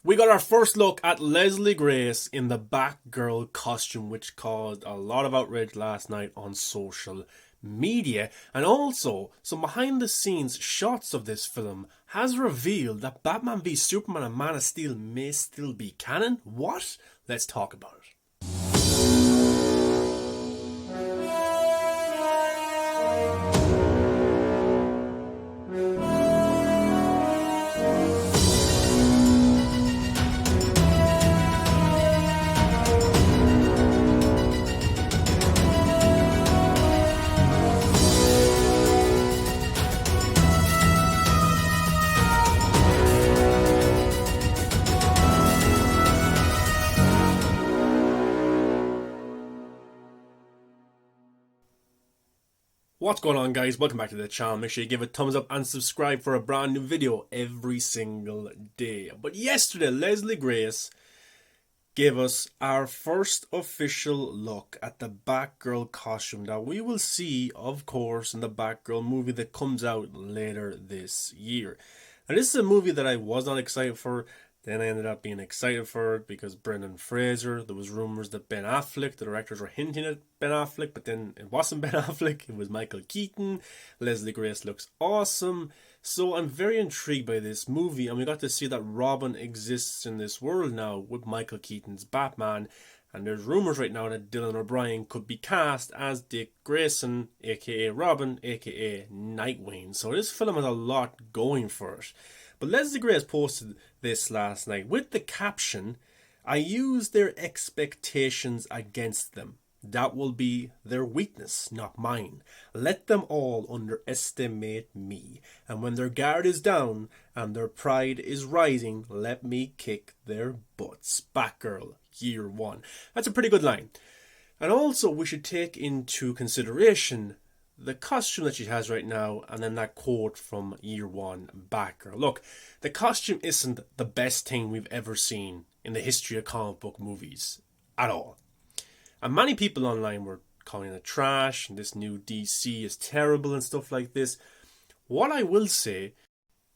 We got our first look at Leslie Grace in the Batgirl costume, which caused a lot of outrage last night on social media. And also, some behind the scenes shots of this film has revealed that Batman v Superman and Man of Steel may still be canon. What? Let's talk about it. What's going on, guys? Welcome back to the channel. Make sure you give it a thumbs up and subscribe for a brand new video every single day. But yesterday, Leslie Grace gave us our first official look at the Batgirl costume that we will see, of course, in the Batgirl movie that comes out later this year. Now, this is a movie that I was not excited for. Then I ended up being excited for it because Brendan Fraser, there was rumours that Ben Affleck, the directors were hinting at Ben Affleck, but then it wasn't Ben Affleck, it was Michael Keaton. Leslie Grace looks awesome. So I'm very intrigued by this movie, and we got to see that Robin exists in this world now with Michael Keaton's Batman. And there's rumours right now that Dylan O'Brien could be cast as Dick Grayson, aka Robin, aka Nightwing. So this film has a lot going for it. But Leslie Grace posted this last night with the caption, "I use their expectations against them. That will be their weakness, not mine. Let them all underestimate me. And when their guard is down and their pride is rising, let me kick their butts." Batgirl, year one. That's a pretty good line. And also, we should take into consideration the costume that she has right now, and then that quote from year one, Batgirl. Look, the costume isn't the best thing we've ever seen in the history of comic book movies at all. And many people online were calling it trash, and this new DC is terrible and stuff like this. What I will say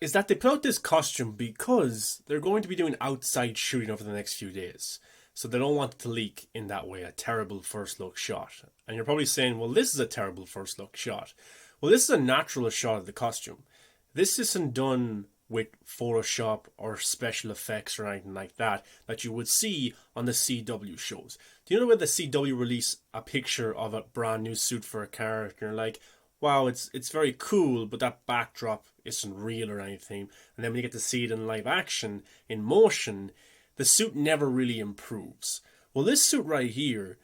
is that they put out this costume because they're going to be doing outside shooting over the next few days. So they don't want it to leak in that way, a terrible first look shot. And you're probably saying, well, this is a terrible first look shot. Well, this is a natural shot of the costume. This isn't done with Photoshop or special effects or anything like that you would see on the CW shows. Do you know when the CW release a picture of a brand new suit for a character, and you're like, wow, it's very cool, but that backdrop isn't real or anything. And then when you get to see it in live action, in motion, the suit never really improves. Well, this suit right here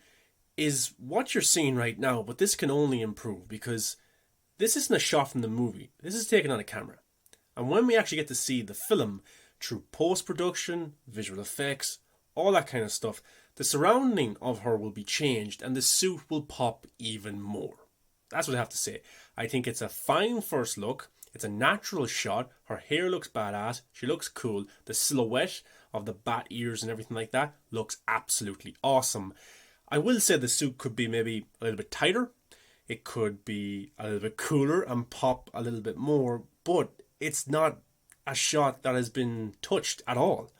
is what you're seeing right now, but this can only improve because this isn't a shot from the movie. This is taken on a camera. And when we actually get to see the film through post-production, visual effects, all that kind of stuff, the surrounding of her will be changed and the suit will pop even more. That's what I have to say. I think it's a fine first look. It's a natural shot. Her hair looks badass. She looks cool. The silhouette of the bat ears and everything like that looks absolutely awesome. I will say the suit could be maybe a little bit tighter. It could be a little bit cooler and pop a little bit more, but it's not a shot that has been touched at all.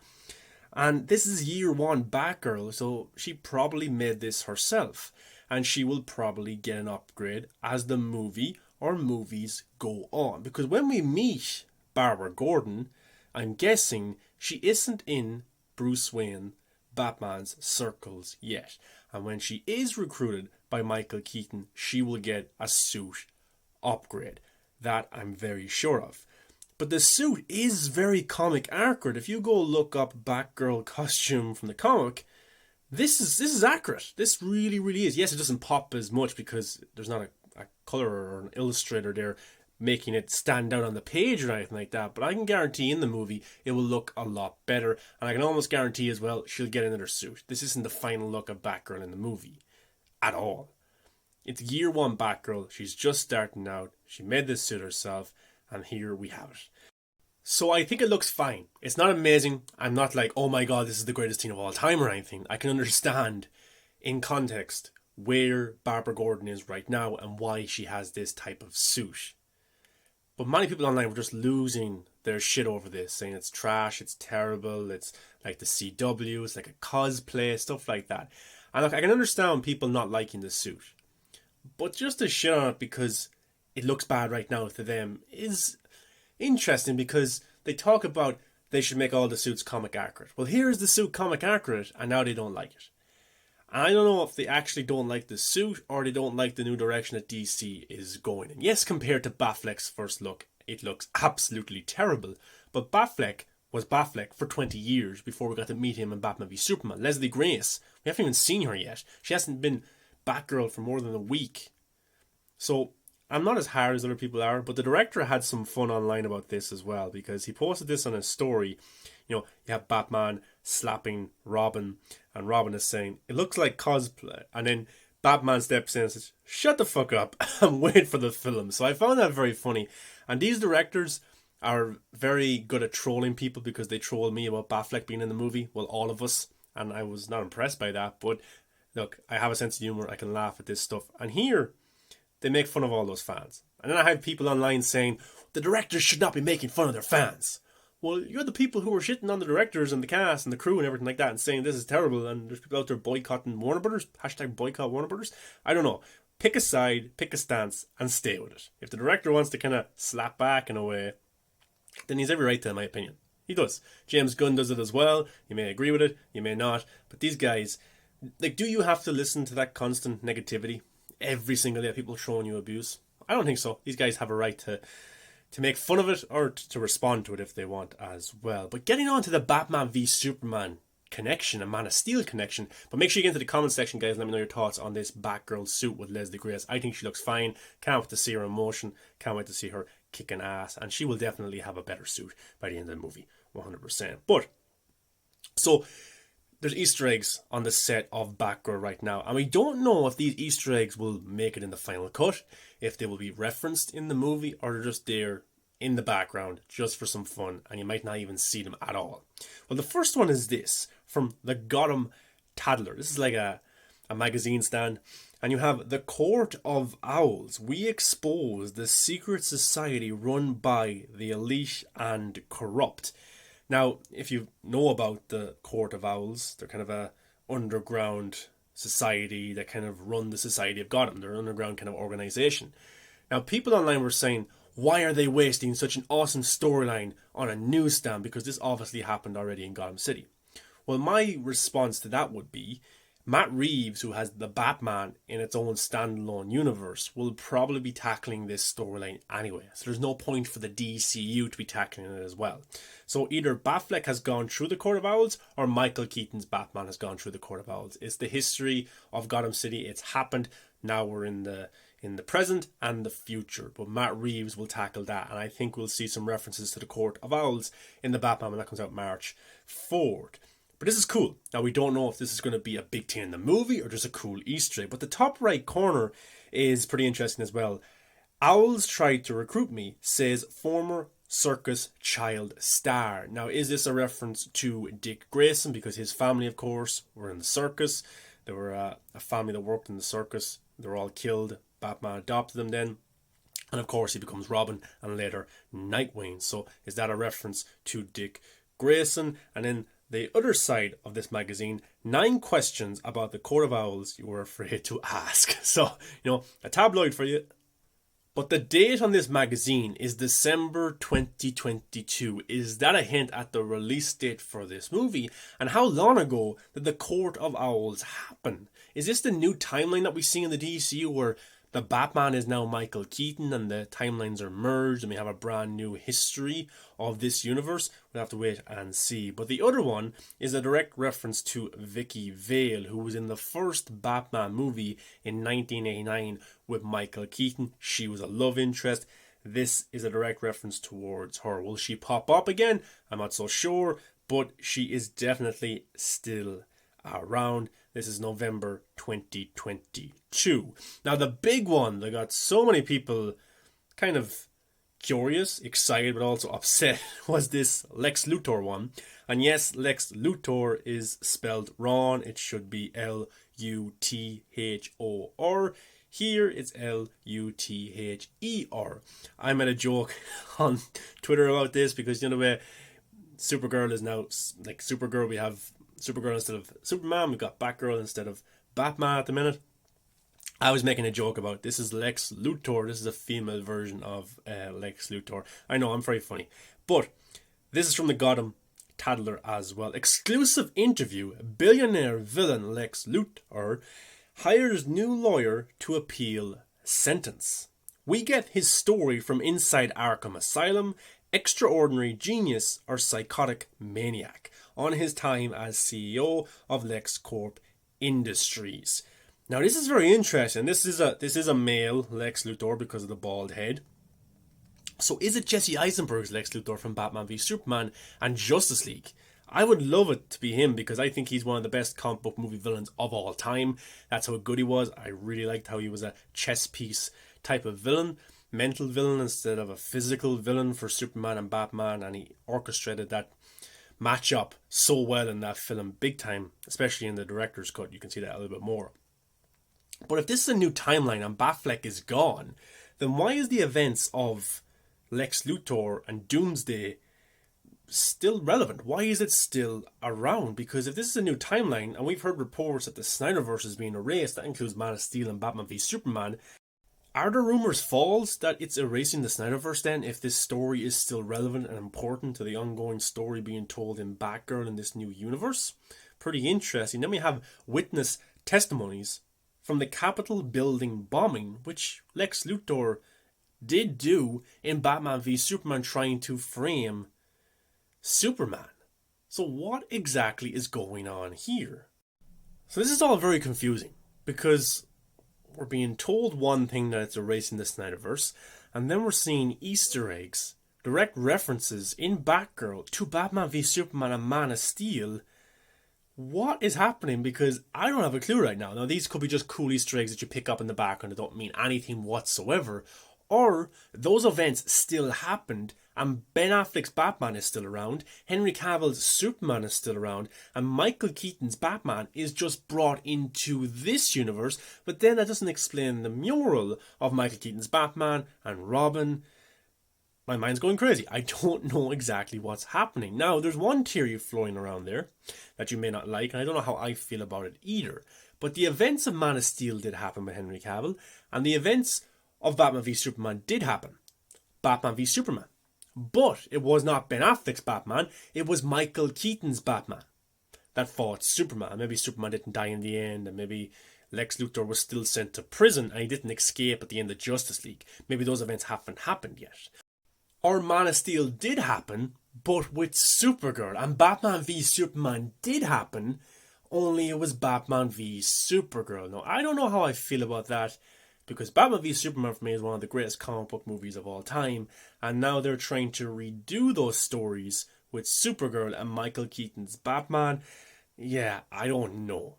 And this is year one Batgirl, so she probably made this herself. And she will probably get an upgrade as the movie or movies go on. Because when we meet Barbara Gordon, I'm guessing she isn't in Bruce Wayne, Batman's circles yet. And when she is recruited by Michael Keaton, she will get a suit upgrade. That I'm very sure of. But the suit is very comic accurate. If you go look up Batgirl costume from the comic, this is accurate. This really, really is. Yes, it doesn't pop as much because there's not a colour or an illustrator there making it stand out on the page or anything like that. But I can guarantee in the movie it will look a lot better. And I can almost guarantee as well she'll get another suit. This isn't the final look of Batgirl in the movie at all. It's year one Batgirl. She's just starting out. She made this suit herself. And here we have it. So I think it looks fine. It's not amazing. I'm not like, oh my god, this is the greatest thing of all time or anything. I can understand in context where Barbara Gordon is right now and why she has this type of suit. But many people online were just losing their shit over this, saying it's trash, it's terrible, it's like the CW, it's like a cosplay, stuff like that. And look, I can understand people not liking the suit, but just to shit on it because it looks bad right now to them is interesting, because they talk about they should make all the suits comic accurate. Well, here's the suit comic accurate, and now they don't like it. And I don't know if they actually don't like the suit or they don't like the new direction that DC is going in. Yes, compared to Batfleck's first look, it looks absolutely terrible. But Batfleck was Batfleck for 20 years before we got to meet him in Batman v Superman. Leslie Grace, we haven't even seen her yet. She hasn't been Batgirl for more than a week. So I'm not as hard as other people are, but the director had some fun online about this as well, because he posted this on his story. You know, you have Batman slapping Robin, and Robin is saying, it looks like cosplay. And then Batman steps in and says, shut the fuck up, I'm waiting for the film. So I found that very funny. And these directors are very good at trolling people, because they trolled me about Batfleck being in the movie. Well, all of us. And I was not impressed by that. But look, I have a sense of humor. I can laugh at this stuff. And here, they make fun of all those fans. And then I have people online saying, the directors should not be making fun of their fans. Well, you're the people who are shitting on the directors and the cast and the crew and everything like that and saying this is terrible, and there's people out there boycotting Warner Brothers. Hashtag boycott Warner Brothers. I don't know. Pick a side, pick a stance, and stay with it. If the director wants to kind of slap back in a way, then he's every right to, in my opinion. He does. James Gunn does it as well. You may agree with it, you may not. But these guys, like, do you have to listen to that constant negativity every single day? People showing you abuse? I don't think so. These guys have a right to make fun of it, or to respond to it if they want as well. But getting on to the Batman v Superman connection, a Man of Steel connection. But make sure you get into the comment section, guys, and let me know your thoughts on this Batgirl suit with Leslie Grace. I think she looks fine. Can't wait to see her in motion. Can't wait to see her kicking ass. And she will definitely have a better suit by the end of the movie. 100%. But, so, there's Easter eggs on the set of Batgirl right now, and we don't know if these Easter eggs will make it in the final cut, if they will be referenced in the movie, or they're just there in the background just for some fun, and you might not even see them at all. Well, the first one is this, from the Gotham Tattler. This is like a magazine stand, and you have the Court of Owls. We expose the secret society run by the elite and corrupt. Now, if you know about the Court of Owls, they're kind of a underground society that kind of run the society of Gotham. They're an underground kind of organization. Now, people online were saying, why are they wasting such an awesome storyline on a newsstand? Because this obviously happened already in Gotham City. Well, my response to that would be, Matt Reeves, who has the Batman in its own standalone universe, will probably be tackling this storyline anyway. So there's no point for the DCEU to be tackling it as well. So either Batfleck has gone through the Court of Owls, or Michael Keaton's Batman has gone through the Court of Owls. It's the history of Gotham City. It's happened. Now we're in the present and the future. But Matt Reeves will tackle that. And I think we'll see some references to the Court of Owls in the Batman when that comes out March 4th. But this is cool. Now, we don't know if this is going to be a big thing in the movie or just a cool Easter egg. But the top right corner is pretty interesting as well. Owls tried to recruit me, says former circus child star. Now, is this a reference to Dick Grayson? Because his family, of course, were in the circus. They were a family that worked in the circus. They were all killed. Batman adopted them then. And of course, he becomes Robin and later Nightwing. So is that a reference to Dick Grayson? And then the other side of this magazine, 9 questions about the Court of Owls you were afraid to ask. So, a tabloid for you. But the date on this magazine is December 2022. Is that a hint at the release date for this movie? And how long ago did the Court of Owls happen? Is this the new timeline that we see in the DCU where the Batman is now Michael Keaton and the timelines are merged and we have a brand new history of this universe? We'll have to wait and see. But the other one is a direct reference to Vicky Vale, who was in the first Batman movie in 1989 with Michael Keaton. She was a love interest. This is a direct reference towards her. Will she pop up again? I'm not so sure, but she is definitely still around. This is November 2022. Now, the big one that got so many people kind of curious, excited, but also upset was this Lex Luthor one. And yes, Lex Luthor is spelled wrong. It should be Luthor. Here it's Luther. I made a joke on Twitter about this because, you know, where Supergirl is now like Supergirl, we have Supergirl instead of Superman, we've got Batgirl instead of Batman at the minute. I was making a joke about this is Lex Luthor. This is a female version of Lex Luthor. I know, I'm very funny. But this is from the Gotham Tattler as well. Exclusive interview. Billionaire villain Lex Luthor hires new lawyer to appeal sentence. We get his story from inside Arkham Asylum. Extraordinary genius or psychotic maniac on his time as CEO of LexCorp Industries. Now this is very interesting. This is a male Lex Luthor because of the bald head. So is it Jesse Eisenberg's Lex Luthor from Batman v Superman and Justice League? I would love it to be him because I think he's one of the best comic book movie villains of all time. That's how good he was. I really liked how he was a chess piece type of villain. Mental villain instead of a physical villain for Superman and Batman, and he orchestrated that matchup so well in that film big time, especially in the director's cut. You can see that a little bit more. But if this is a new timeline and Batfleck is gone, then why is the events of Lex Luthor and Doomsday still relevant? Why is it still around? Because if this is a new timeline, and we've heard reports that the Snyderverse is being erased, that includes Man of Steel and Batman v Superman, are there rumours false that it's erasing the Snyderverse then if this story is still relevant and important to the ongoing story being told in Batgirl in this new universe? Pretty interesting. Then we have witness testimonies from the Capitol building bombing, which Lex Luthor did do in Batman v Superman trying to frame Superman. So what exactly is going on here? So this is all very confusing because we're being told one thing that it's erasing the Snyderverse, and then we're seeing Easter eggs, direct references in Batgirl to Batman v Superman and Man of Steel. What is happening? Because I don't have a clue right now. Now these could be just cool Easter eggs that you pick up in the background that don't mean anything whatsoever. Or those events still happened and Ben Affleck's Batman is still around, Henry Cavill's Superman is still around, and Michael Keaton's Batman is just brought into this universe, but then that doesn't explain the mural of Michael Keaton's Batman and Robin. My mind's going crazy. I don't know exactly what's happening. Now, there's one theory floating around there that you may not like, and I don't know how I feel about it either. But the events of Man of Steel did happen with Henry Cavill, and the events of Batman v Superman did happen. Batman v Superman. But it was not Ben Affleck's Batman, it was Michael Keaton's Batman that fought Superman. Maybe Superman didn't die in the end, and maybe Lex Luthor was still sent to prison and he didn't escape at the end of Justice League. Maybe those events haven't happened yet. Or Man of Steel did happen, but with Supergirl, and Batman v Superman did happen, only it was Batman v Supergirl. Now, I don't know how I feel about that, because Batman v Superman for me is one of the greatest comic book movies of all time, and now they're trying to redo those stories with Supergirl and Michael Keaton's Batman. Yeah, I don't know.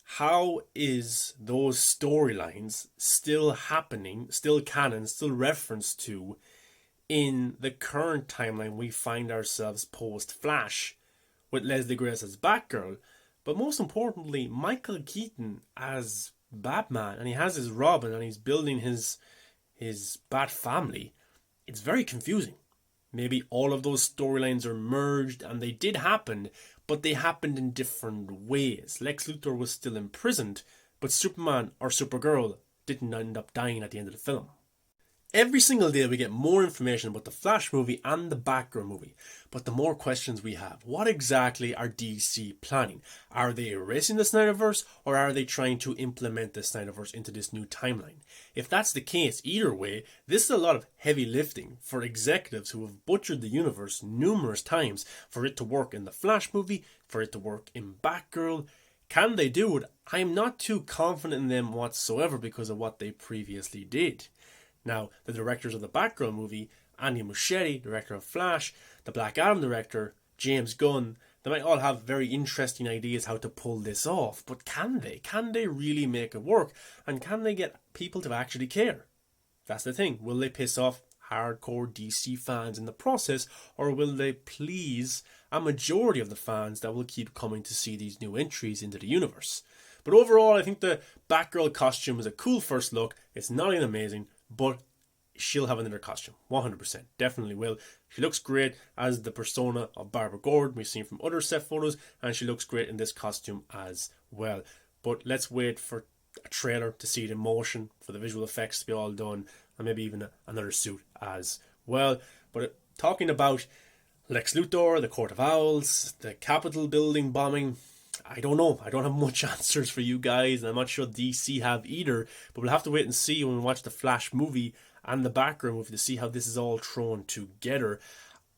How is those storylines still happening, still canon, still referenced to in the current timeline we find ourselves post-Flash with Leslie Grace as Batgirl, but most importantly, Michael Keaton as Batman, and he has his Robin, and he's building his Bat family. It's very confusing. Maybe all of those storylines are merged, and they did happen, but they happened in different ways. Lex Luthor was still imprisoned, but Superman or Supergirl didn't end up dying at the end of the film. Every single day we get more information about the Flash movie and the Batgirl movie, but the more questions we have. What exactly are DC planning? Are they erasing the Snyderverse, or are they trying to implement the Snyderverse into this new timeline? If that's the case, either way, this is a lot of heavy lifting for executives who have butchered the universe numerous times for it to work in the Flash movie, for it to work in Batgirl. Can they do it? I'm not too confident in them whatsoever because of what they previously did. Now, the directors of the Batgirl movie, Andy Muschietti, director of Flash, the Black Adam director, James Gunn, they might all have very interesting ideas how to pull this off, but can they? Can they really make it work? And can they get people to actually care? That's the thing. Will they piss off hardcore DC fans in the process, or will they please a majority of the fans that will keep coming to see these new entries into the universe? But overall, I think the Batgirl costume is a cool first look. It's not even amazing, but she'll have another costume. 100%. Definitely will. She looks great as the persona of Barbara Gordon we've seen from other set photos, and she looks great in this costume as well. But let's wait for a trailer to see it in motion, for the visual effects to be all done, and maybe even another suit as well. But talking about Lex Luthor, the Court of Owls, the Capitol building bombing, I don't know. I don't have much answers for you guys, and I'm not sure DC have either. But we'll have to wait and see when we watch the Flash movie and the Batgirl movie to see how this is all thrown together.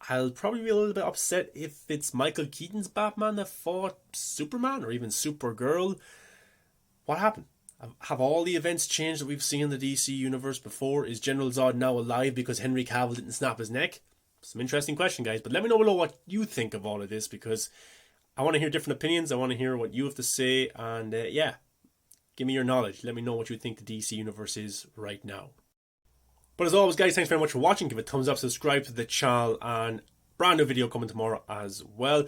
I'll probably be a little bit upset if it's Michael Keaton's Batman that fought Superman or even Supergirl. What happened? Have all the events changed that we've seen in the DC universe before? Is General Zod now alive because Henry Cavill didn't snap his neck? Some interesting question, guys. But let me know below what you think of all of this, because I want to hear different opinions. I want to hear what you have to say. And yeah, give me your knowledge. Let me know what you think the DC universe is right now. But as always, guys, thanks very much for watching. Give it a thumbs up, subscribe to the channel, and brand new video coming tomorrow as well.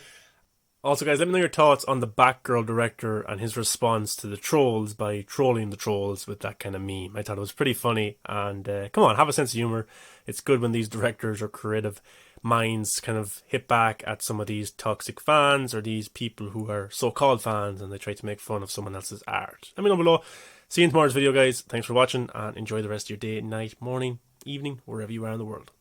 Also, guys, let me know your thoughts on the Batgirl director and his response to the trolls by trolling the trolls with that kind of meme. I thought it was pretty funny, and come on, have a sense of humour. It's good when these directors or creative minds kind of hit back at some of these toxic fans or these people who are so-called fans and they try to make fun of someone else's art. Let me know below. See you in tomorrow's video, guys. Thanks for watching, and enjoy the rest of your day, night, morning, evening, wherever you are in the world.